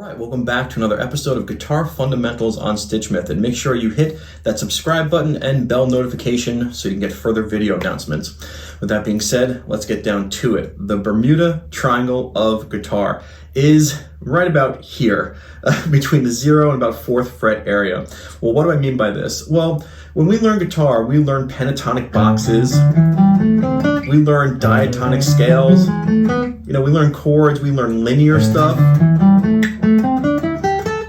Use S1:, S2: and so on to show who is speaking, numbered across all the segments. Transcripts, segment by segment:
S1: Alright, welcome back to another episode of Guitar Fundamentals on StichMethod. Make sure you hit that subscribe button and bell notification so you can get further video announcements. With that being said, let's get down to it. The Bermuda Triangle of guitar is right about here, between the 0 and about 4th fret area. Well, what do I mean by this? Well, when we learn guitar, we learn pentatonic boxes, we learn diatonic scales, we learn chords, we learn linear stuff.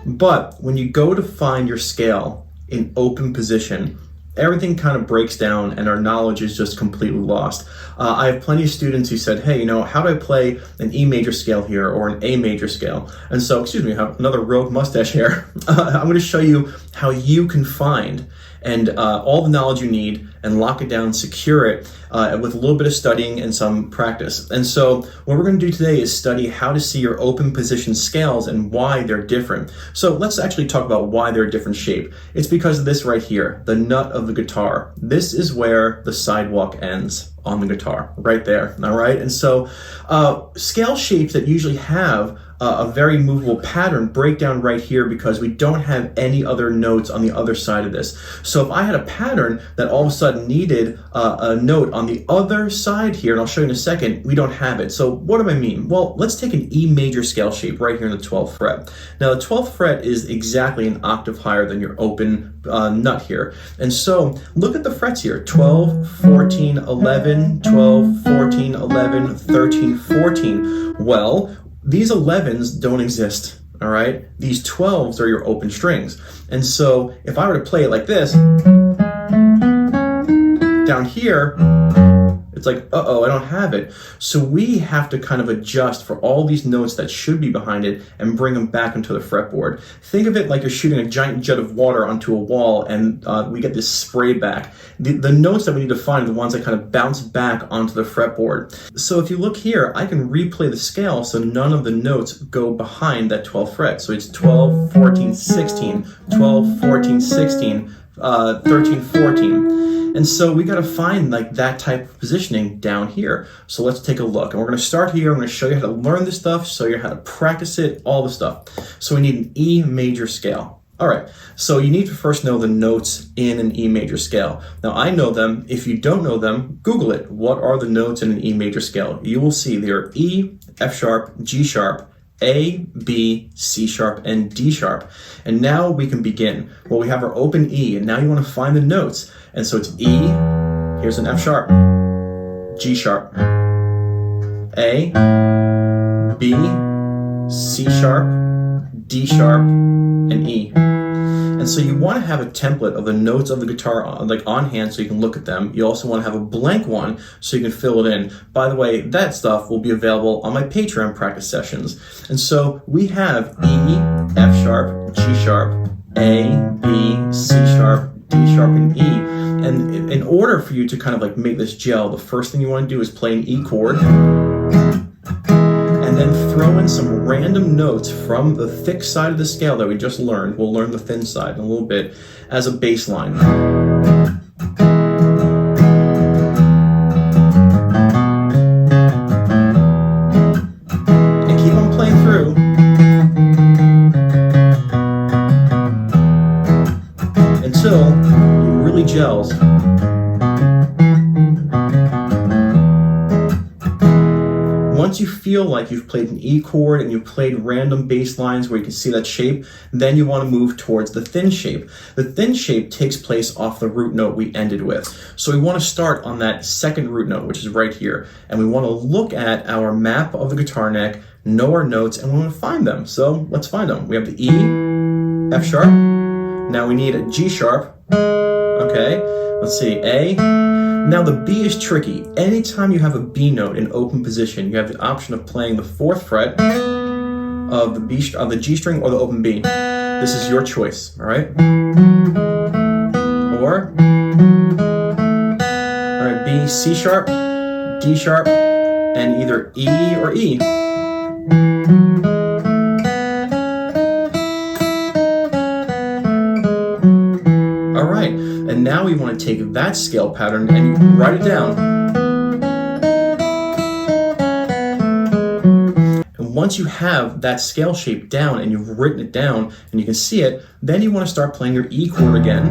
S1: But when you go to find your scale in open position, everything kind of breaks down and our knowledge is just completely lost. I have plenty of students who said, hey, how do I play an E major scale here or an A major scale? And so, excuse me, I have another rogue mustache here. I'm going to show you how you can find all the knowledge you need and lock it down, secure it with a little bit of studying and some practice. And so what we're going to do today is study how to see your open position scales and why they're different. So let's actually talk about why they're a different shape. It's because of this right here, the nut of the guitar. This is where the sidewalk ends on the guitar, right there, all right? And so scale shapes that usually have a very movable pattern break down right here because we don't have any other notes on the other side of this. So if I had a pattern that all of a sudden needed a note on the other side here, and I'll show you in a second, we don't have it. So what do I mean? Well, let's take an E major scale shape right here in the 12th fret. Now the 12th fret is exactly an octave higher than your open nut here. And so look at the frets here, 12, 14, 11, 12, 14, 11, 13, 14. Well, these 11s don't exist, all right? These 12s are your open strings. And so if I were to play it like this, down here, it's like, uh-oh, I don't have it. So we have to kind of adjust for all these notes that should be behind it and bring them back into the fretboard. Think of it like you're shooting a giant jet of water onto a wall and we get this spray back. The notes that we need to find are the ones that kind of bounce back onto the fretboard. So if you look here, I can replay the scale so none of the notes go behind that 12th fret. So it's 12, 14, 16, 12, 14, 16, 13, 14. And so we got to find like that type of positioning down here. So let's take a look. And we're going to start here. I'm going to show you how to learn this stuff, show you how to practice it, all the stuff. So we need an E major scale. All right, so you need to first know the notes in an E major scale. Now I know them. If you don't know them, Google it. What are the notes in an E major scale? You will see they're E, F sharp, G sharp, A, B, C sharp, and D sharp. And now we can begin. Well, we have our open E, and now you want to find the notes. And so it's E, here's an F sharp, G sharp, A, B, C sharp, D sharp, and E. And so you want to have a template of the notes of the guitar on hand so you can look at them. You also want to have a blank one so you can fill it in. By the way, that stuff will be available on my Patreon practice sessions. And so we have E, F sharp, G sharp, A, B, C sharp, D sharp, and E. And in order for you to kind of like make this gel, the first thing you want to do is play an E chord and then throw in some random notes from the thick side of the scale that we just learned. We'll learn the thin side in a little bit as a bass line. And keep on playing through. Until it really gels. Once you feel like you've played an E chord and you've played random bass lines where you can see that shape, then you want to move towards the thin shape. The thin shape takes place off the root note we ended with. So we want to start on that second root note, which is right here. And we want to look at our map of the guitar neck, know our notes, and we want to find them. So let's find them. We have the E, F sharp. Now we need a G sharp. Okay, let's see, A. Now the B is tricky. Anytime you have a B note in open position, you have the option of playing the 4th fret of the G string or the open B. This is your choice, all right? Or, all right, B, C sharp, D sharp, and either E or E. All right, and now we want to take that scale pattern and you write it down. And once you have that scale shape down and you've written it down and you can see it, then you want to start playing your E chord again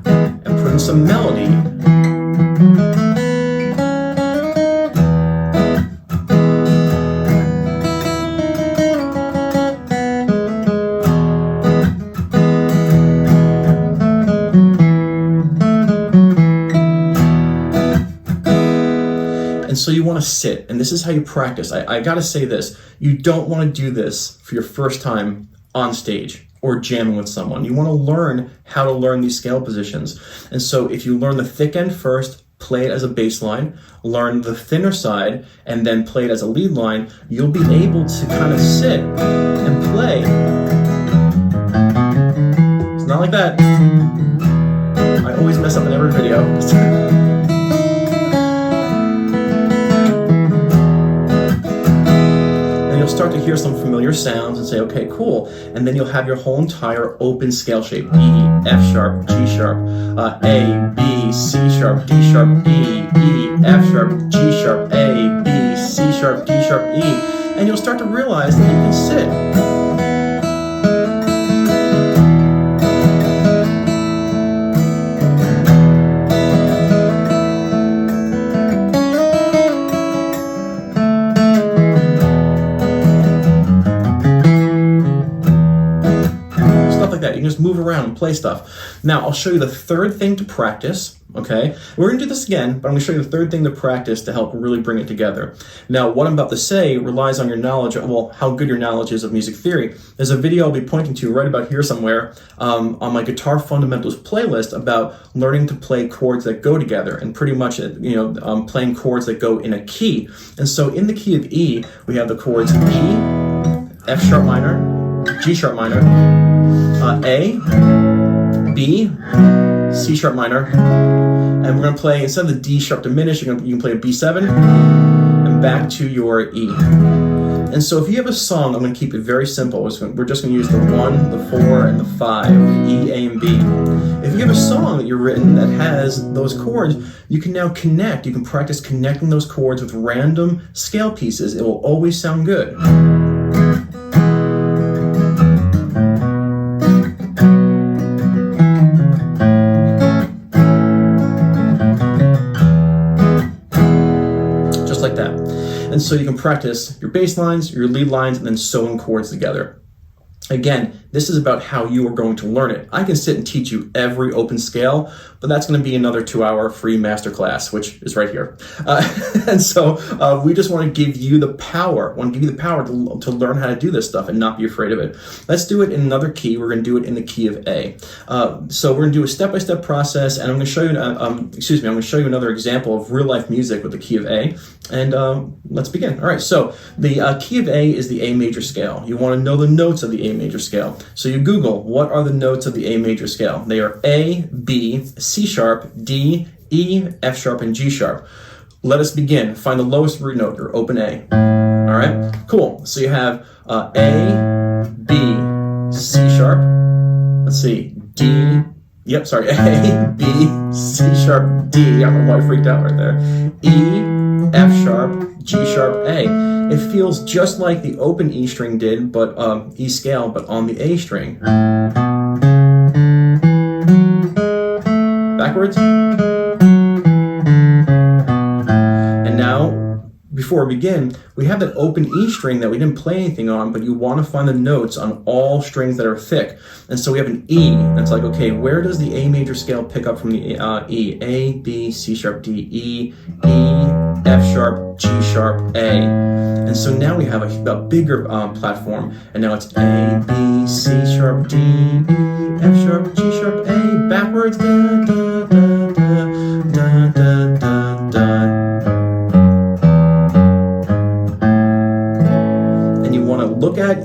S1: and put in some melody. And so you want to sit, and this is how you practice. I got to say this, you don't want to do this for your first time on stage or jamming with someone. You want to learn how to learn these scale positions. And so if you learn the thick end first, play it as a bass line, learn the thinner side, and then play it as a lead line, you'll be able to kind of sit and play. It's not like that. I always mess up in every video. You'll start to hear some familiar sounds and say, okay, cool. And then you'll have your whole entire open scale shape. E, F sharp, G sharp, A, B, C sharp, D sharp, E, F sharp, G sharp, A, B, C sharp, D sharp, E. And you'll start to realize that you can sit. You can just move around and play stuff. Now, I'll show you the third thing to practice, okay? We're going to do this again, but I'm going to show you the third thing to practice to help really bring it together. Now, what I'm about to say relies on your knowledge, well, how good your knowledge is of music theory. There's a video I'll be pointing to right about here somewhere on my Guitar Fundamentals playlist about learning to play chords that go together and pretty much, playing chords that go in a key. And so in the key of E, we have the chords E, F sharp minor, G sharp minor, A, B, C sharp minor, and we're going to play, instead of the D sharp diminished, you can play a B7 and back to your E. And so if you have a song, I'm going to keep it very simple. We're just going to use the 1, the 4, and the 5, E, A, and B. If you have a song that you've written that has those chords, you can now connect. You can practice connecting those chords with random scale pieces. It will always sound good. Like that. And so you can practice your bass lines, your lead lines, and then sewing chords together. Again, this is about how you are going to learn it. I can sit and teach you every open scale, but that's going to be another 2-hour free masterclass, which is right here. And so we just want to give you the power. To learn how to do this stuff and not be afraid of it. Let's do it in another key. We're going to do it in the key of A. So we're going to do a step-by-step process, and I'm going to show you. I'm going to show you another example of real-life music with the key of A. And let's begin. All right. So the key of A is the A major scale. You want to know the notes of the A major scale. So you Google, what are the notes of the A major scale? They are A, B, C sharp, D, E, F sharp, and G sharp. Let us begin. Find the lowest root note, your open A. All right, cool. So you have A, B, C sharp. Let's see, D. Yep, sorry, A, B, C sharp, D. I don't know why I freaked out right there. E, F sharp, G sharp, A. It feels just like the open E string did, but E scale, but on the A string. Backwards. And now, before we begin, we have that open E string that we didn't play anything on, but you want to find the notes on all strings that are thick. And so we have an E, and it's like, okay, where does the A major scale pick up from the E? A, B, C sharp, D, E, F sharp, G sharp, A. And so now we have a bigger platform, and now it's A, B, C sharp, D, E, F sharp, G sharp, A, backwards, da, da, da, da, da, da, da, da. And you want to look at,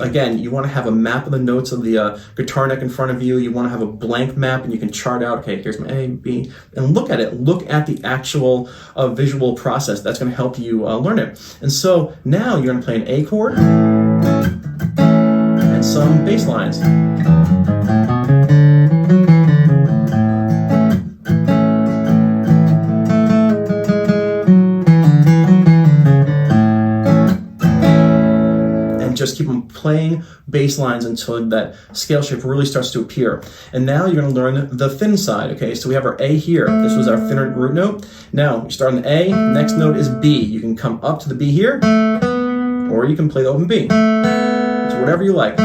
S1: again, you want to have a map of the notes of the guitar neck in front of you. You want to have a blank map, and you can chart out, okay, here's my A, B, and look at it. Look at the actual visual process. That's going to help you learn it. And so now you're going to play an A chord and some bass lines. playing bass lines until that scale shape really starts to appear. And now you're going to learn the thin side, okay? So we have our A here. This was our thinner root note. Now, you start on the A, next note is B. You can come up to the B here, or you can play the open B. It's whatever you like.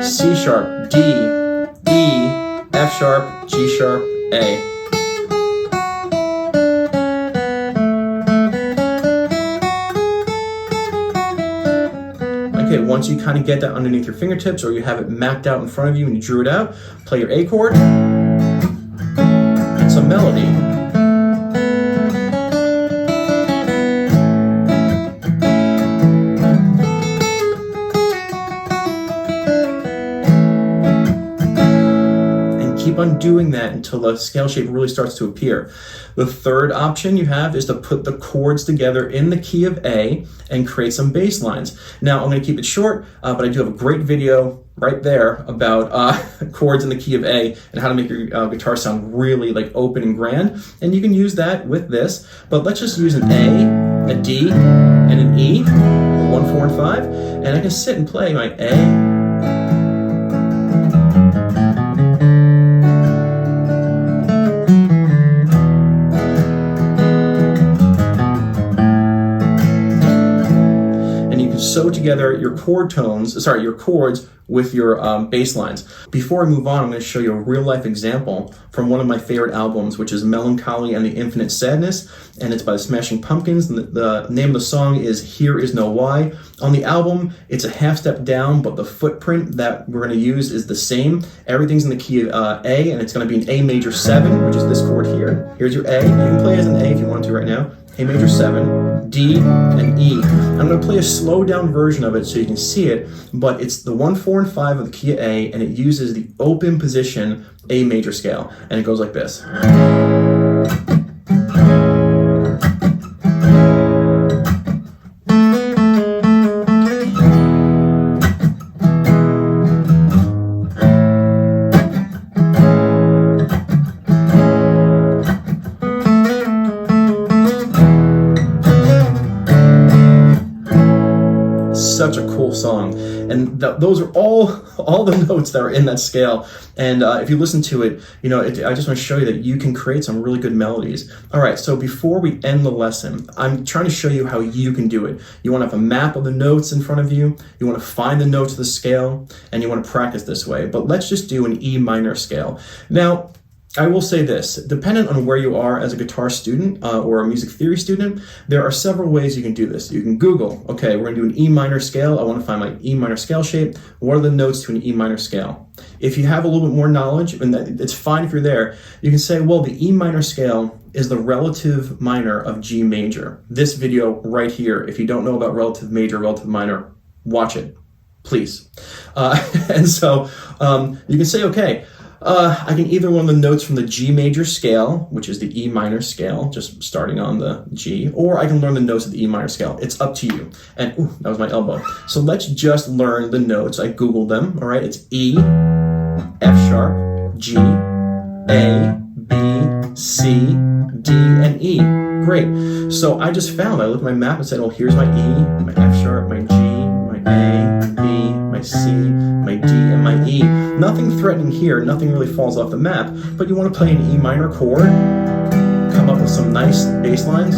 S1: C sharp, D, E, F sharp, G sharp, A. Okay, once you kind of get that underneath your fingertips or you have it mapped out in front of you and you drew it out, play your A chord and some melody. Keep on doing that until the scale shape really starts to appear. The third option you have is to put the chords together in the key of A and create some bass lines. Now, I'm going to keep it short, but I do have a great video right there about chords in the key of A and how to make your guitar sound really like open and grand. And you can use that with this, but let's just use an A, a D, and an E, 1, 4, and 5, and I can sit and play my A, sew together your your chords with your bass lines. Before I move on, I'm going to show you a real life example from one of my favorite albums, which is Melancholy and the Infinite Sadness, and it's by the Smashing Pumpkins. And the name of the song is Here Is No Why. On the album, it's a half step down, but the footprint that we're going to use is the same. Everything's in the key of A, and it's going to be an A major 7, which is this chord here. Here's your A. You can play as an A if you want to right now. A major 7, D, and E. I'm going to play a slowed down version of it so you can see it, but it's the 1, 4, and 5 of the key of A, and it uses the open position A major scale, and it goes like this. Such a cool song, and those are all the notes that are in that scale. And if you listen to it, you know, I just want to show you that you can create some really good melodies. All right, so before we end the lesson, I'm trying to show you how you can do it. You want to have a map of the notes in front of you. You want to find the notes of the scale, and you want to practice this way. But let's just do an E minor scale. Now, I will say this, dependent on where you are as a guitar student or a music theory student, there are several ways you can do this. You can Google, okay, we're going to do an E minor scale. I want to find my E minor scale shape. What are the notes to an E minor scale? If you have a little bit more knowledge, and it's fine if you're there, you can say, well, the E minor scale is the relative minor of G major. This video right here, if you don't know about relative major, relative minor, watch it, please. And so you can say, okay, I can either learn the notes from the G major scale, which is the E minor scale, just starting on the G, or I can learn the notes of the E minor scale. It's up to you. And ooh, that was my elbow. So let's just learn the notes. I Googled them, all right? It's E, F sharp, G, A, B, C, D, and E. Great. So I just found, I looked at my map and said, oh, here's my E, my F sharp, my G, my A, B, my C, my D, and my E. Nothing threatening here, nothing really falls off the map, but you want to play an E minor chord, come up with some nice bass lines.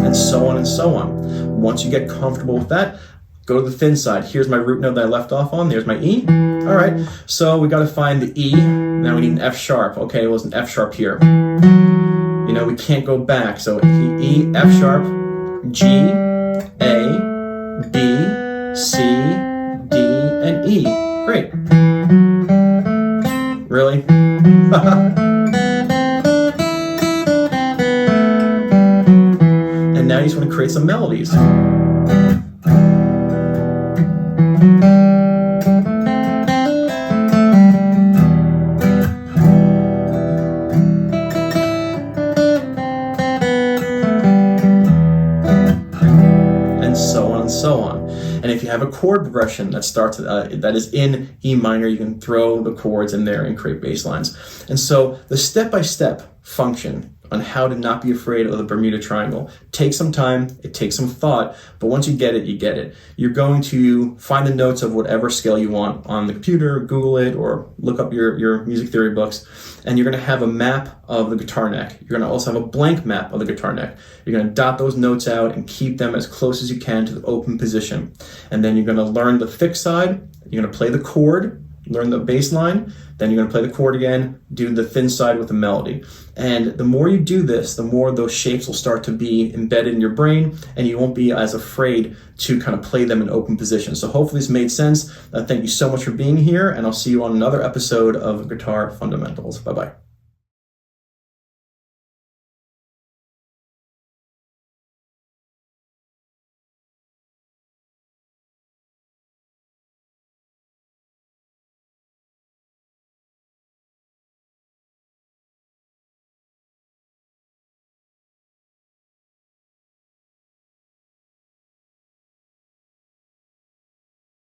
S1: And so on and so on. Once you get comfortable with that, go to the thin side. Here's my root note that I left off on. There's my E. All right, so we got to find the E. Now we need an F sharp. Okay, well, it's an F sharp here. You know, we can't go back. So E, F sharp, G, A, B, C, D, and E. Great. Really? And now you just want to create some melodies. have a chord progression that starts that is in E minor. You can throw the chords in there and create bass lines. And so the step-by-step function on how to not be afraid of the Bermuda Triangle takes some time, it takes some thought, but once you get it, you get it. You're going to find the notes of whatever scale you want on the computer, Google it, or look up your music theory books, and you're going to have a map of the guitar neck. You're going to also have a blank map of the guitar neck. You're going to dot those notes out and keep them as close as you can to the open position. And then you're going to learn the thick side, you're going to play the chord, learn the bass line, then you're going to play the chord again, do the thin side with the melody. And the more you do this, the more those shapes will start to be embedded in your brain, and you won't be as afraid to kind of play them in open position. So hopefully this made sense. Thank you so much for being here, and I'll see you on another episode of Guitar Fundamentals. Bye-bye.